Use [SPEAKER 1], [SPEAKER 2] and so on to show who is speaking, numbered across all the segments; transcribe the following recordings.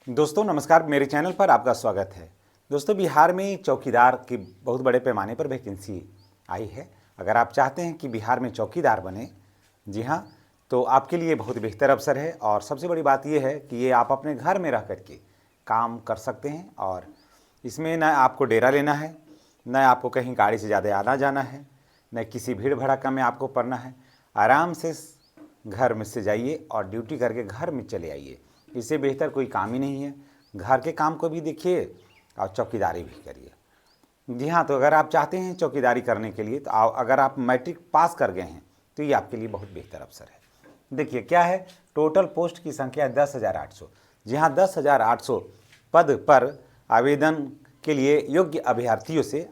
[SPEAKER 1] दोस्तों नमस्कार, मेरे चैनल पर आपका स्वागत है। दोस्तों, बिहार में चौकीदार की बहुत बड़े पैमाने पर वैकेंसी आई है। अगर आप चाहते हैं कि बिहार में चौकीदार बने, जी हाँ, तो आपके लिए बहुत बेहतर अवसर है। और सबसे बड़ी बात यह है कि ये आप अपने घर में रह करके काम कर सकते हैं। और इसमें न आपको डेरा लेना है, न आपको कहीं गाड़ी से ज़्यादा आना जाना है, न किसी भीड़ भड़ाका में आपको पड़ना है। आराम से घर में से जाइए और ड्यूटी करके घर में चले आइए। इससे बेहतर कोई काम ही नहीं है। घर के काम को भी देखिए और चौकीदारी भी करिए। जी हाँ, तो अगर आप चाहते हैं चौकीदारी करने के लिए, तो अगर आप मैट्रिक पास कर गए हैं तो ये आपके लिए बहुत बेहतर अवसर है। देखिए क्या है, टोटल पोस्ट की संख्या 10,800। जी हाँ, 10,800 पद पर आवेदन के लिए योग्य अभ्यर्थियों से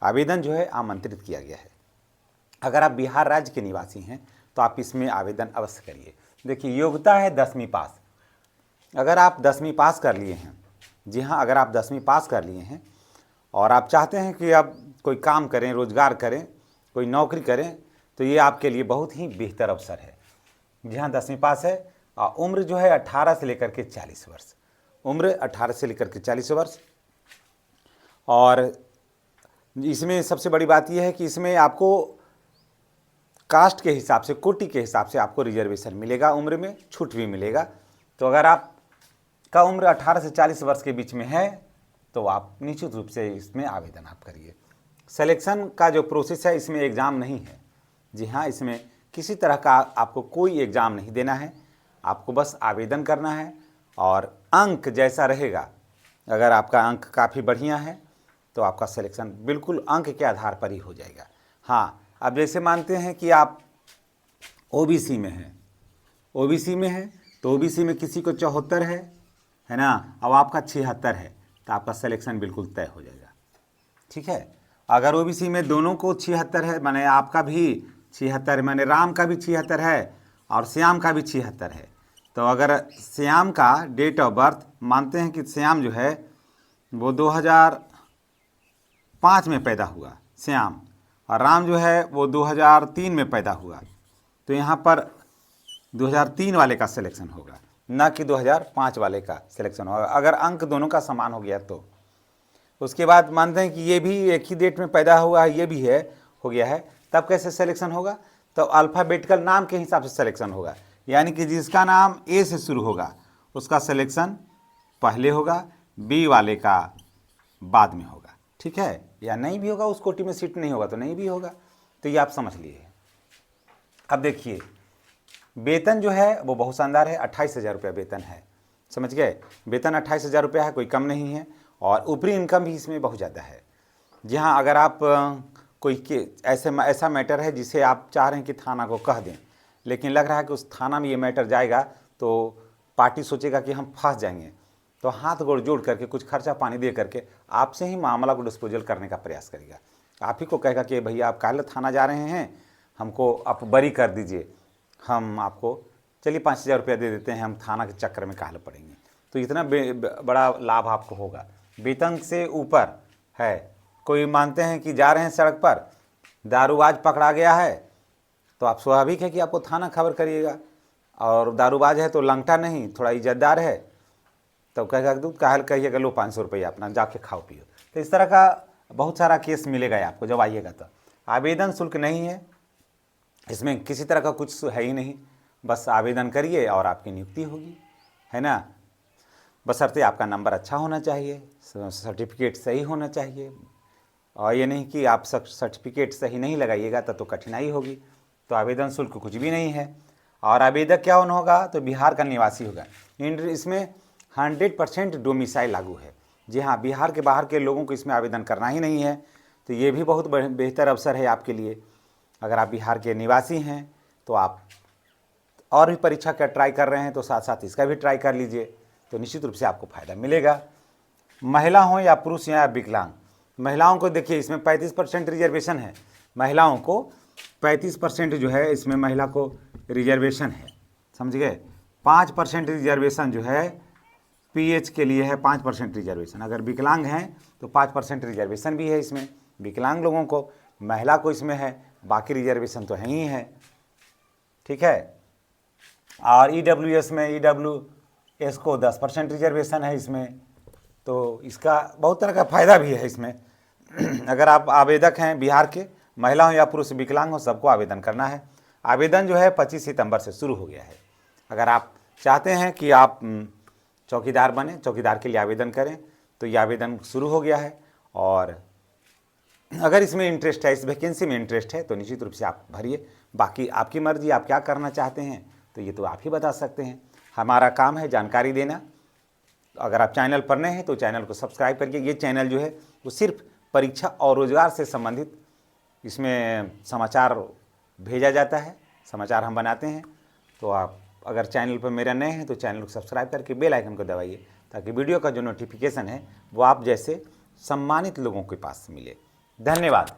[SPEAKER 1] आवेदन जो है आमंत्रित किया गया है। अगर आप बिहार राज्य के निवासी हैं तो आप इसमें आवेदन अवश्य करिए। देखिए, योग्यता है 10वीं पास। अगर आप 10वीं पास कर लिए हैं, जी हाँ, अगर आप 10वीं पास कर लिए हैं और आप चाहते हैं कि अब कोई काम करें, रोजगार करें, कोई नौकरी करें, तो ये आपके लिए बहुत ही बेहतर अवसर है। जी हाँ, 10वीं पास है। उम्र जो है 18 से लेकर के 40 वर्ष। उम्र 18 से लेकर के 40 वर्ष। और इसमें सबसे बड़ी बात यह है कि इसमें आपको कास्ट के हिसाब से, कोटि के हिसाब से आपको रिजर्वेशन मिलेगा, उम्र में छूट भी मिलेगा। तो अगर आपका उम्र 18 से 40 वर्ष के बीच में है तो आप निश्चित रूप से इसमें आवेदन आप करिए। सिलेक्शन का जो प्रोसेस है, इसमें एग्ज़ाम नहीं है। जी हाँ, इसमें किसी तरह का आपको कोई एग्ज़ाम नहीं देना है। आपको बस आवेदन करना है और अंक जैसा रहेगा, अगर आपका अंक काफ़ी बढ़िया है तो आपका सिलेक्शन बिल्कुल अंक के आधार पर ही हो जाएगा। हाँ, अब जैसे मानते हैं कि आप ओबीसी में हैं, ओबीसी में है तो ओबीसी में किसी को 74 है ना, अब आपका 76 है, तो आपका सिलेक्शन बिल्कुल तय हो जाएगा। ठीक है। अगर ओबीसी में दोनों को 76 है, माने आपका भी 76, माने राम का भी 76 है और श्याम का भी 76 है, तो अगर श्याम का डेट ऑफ बर्थ मानते हैं कि श्याम जो है वो 2005 में पैदा हुआ श्याम, और राम जो है वो 2003 में पैदा हुआ, तो यहाँ पर 2003 वाले का सिलेक्शन होगा, ना कि 2005 वाले का सिलेक्शन होगा, अगर अंक दोनों का समान हो गया तो। उसके बाद मानते हैं कि ये भी एक ही डेट में पैदा हुआ है, ये भी है, हो गया है, तब कैसे सिलेक्शन होगा? तो अल्फ़ाबेटिकल नाम के हिसाब से सिलेक्शन होगा। यानी कि जिसका नाम ए से शुरू होगा उसका सिलेक्शन पहले होगा, बी वाले का बाद में होगा। ठीक है, या नहीं भी होगा, उस कोटि में सीट नहीं होगा तो नहीं भी होगा। तो ये आप समझ लिए। अब देखिए, वेतन जो है वो बहुत शानदार है, 28,000 रुपया वेतन है। समझ गए, वेतन 28,000 रुपया है, कोई कम नहीं है। और ऊपरी इनकम भी इसमें बहुत ज़्यादा है। जी हाँ, अगर आप कोई के ऐसा मैटर है जिसे आप चाह रहे हैं कि थाना को कह दें, लेकिन लग रहा है कि उस थाना में ये मैटर जाएगा तो पार्टी सोचेगा कि हम फंस जाएंगे, तो हाथ गोड़ जोड़ करके कुछ खर्चा पानी दे करके आपसे ही मामला को डिस्पोजल करने का प्रयास करेगा। आप ही को कहेगा कि भैया आप काहे थाना जा रहे हैं, हमको आप बरी कर दीजिए, हम आपको चलिए 5,000 रुपया दे देते हैं, हम थाना के चक्कर में काहे पड़ेंगे। तो इतना बड़ा लाभ आपको होगा। वेतन से ऊपर है, कोई मानते हैं कि जा रहे हैं सड़क पर, दारूबाज पकड़ा गया है, तो आप स्वाभाविक है कि आपको थाना खबर करिएगा। और दारूबाज है तो लंगटा नहीं, थोड़ा इज्जतदार है, तो कहेगा दूध काहल कहिएगा, लो 500 रुपया अपना जाके खाओ पियो। तो इस तरह का बहुत सारा केस मिलेगा आपको जब आइएगा। तो आवेदन शुल्क नहीं है, इसमें किसी तरह का कुछ है ही नहीं, बस आवेदन करिए और आपकी नियुक्ति होगी, है ना। बशर्ते आपका नंबर अच्छा होना चाहिए, सर्टिफिकेट सही होना चाहिए, और ये नहीं कि आप सर्टिफिकेट सही नहीं लगाइएगा तो कठिनाई होगी। तो आवेदन शुल्क कुछ भी नहीं है। और आवेदक क्या होगा? तो बिहार का निवासी होगा। इसमें 100% डोमिसाइल लागू है। जी हाँ, बिहार के बाहर के लोगों को इसमें आवेदन करना ही नहीं है। तो ये भी बहुत बेहतर अवसर है आपके लिए। अगर आप बिहार के निवासी हैं तो आप और भी परीक्षा का ट्राई कर रहे हैं तो साथ साथ इसका भी ट्राई कर लीजिए, तो निश्चित रूप से आपको फ़ायदा मिलेगा। महिला हो या पुरुष या विकलांग, महिलाओं को देखिए इसमें 35% रिजर्वेशन है। महिलाओं को 35% जो है इसमें महिला को रिजर्वेशन है, समझ गए। 5% रिजर्वेशन जो है पीएच के लिए है, 5% रिजर्वेशन। अगर विकलांग हैं तो 5% रिजर्वेशन भी है इसमें विकलांग लोगों को, महिला को इसमें है, बाकी रिजर्वेशन तो है ही है। ठीक है। और ईडब्ल्यूएस में एस को 10% रिजर्वेशन है इसमें, तो इसका बहुत तरह का फ़ायदा भी है इसमें। अगर आप आवेदक हैं बिहार के, महिला हो या पुरुष, विकलांग हो, सबको आवेदन करना है। आवेदन जो है 25 सितंबर से शुरू हो गया है। अगर आप चाहते हैं कि आप चौकीदार बने, चौकीदार के लिए आवेदन करें, तो ये आवेदन शुरू हो गया है। और अगर इसमें इंटरेस्ट है, इस वैकेंसी में इंटरेस्ट है, तो निश्चित रूप से आप भरिए। बाकी आपकी मर्जी, आप क्या करना चाहते हैं तो ये तो आप ही बता सकते हैं। हमारा काम है जानकारी देना। अगर आप चैनल पर नए हैं तो चैनल को सब्सक्राइब करिए। ये चैनल जो है वो सिर्फ परीक्षा और रोजगार से संबंधित इसमें समाचार भेजा जाता है, समाचार हम बनाते हैं। तो आप अगर चैनल पर मेरा नए हैं तो चैनल को सब्सक्राइब करके बेल आइकन को दबाइए, ताकि वीडियो का जो नोटिफिकेशन है वो आप जैसे सम्मानित लोगों के पास मिले। धन्यवाद।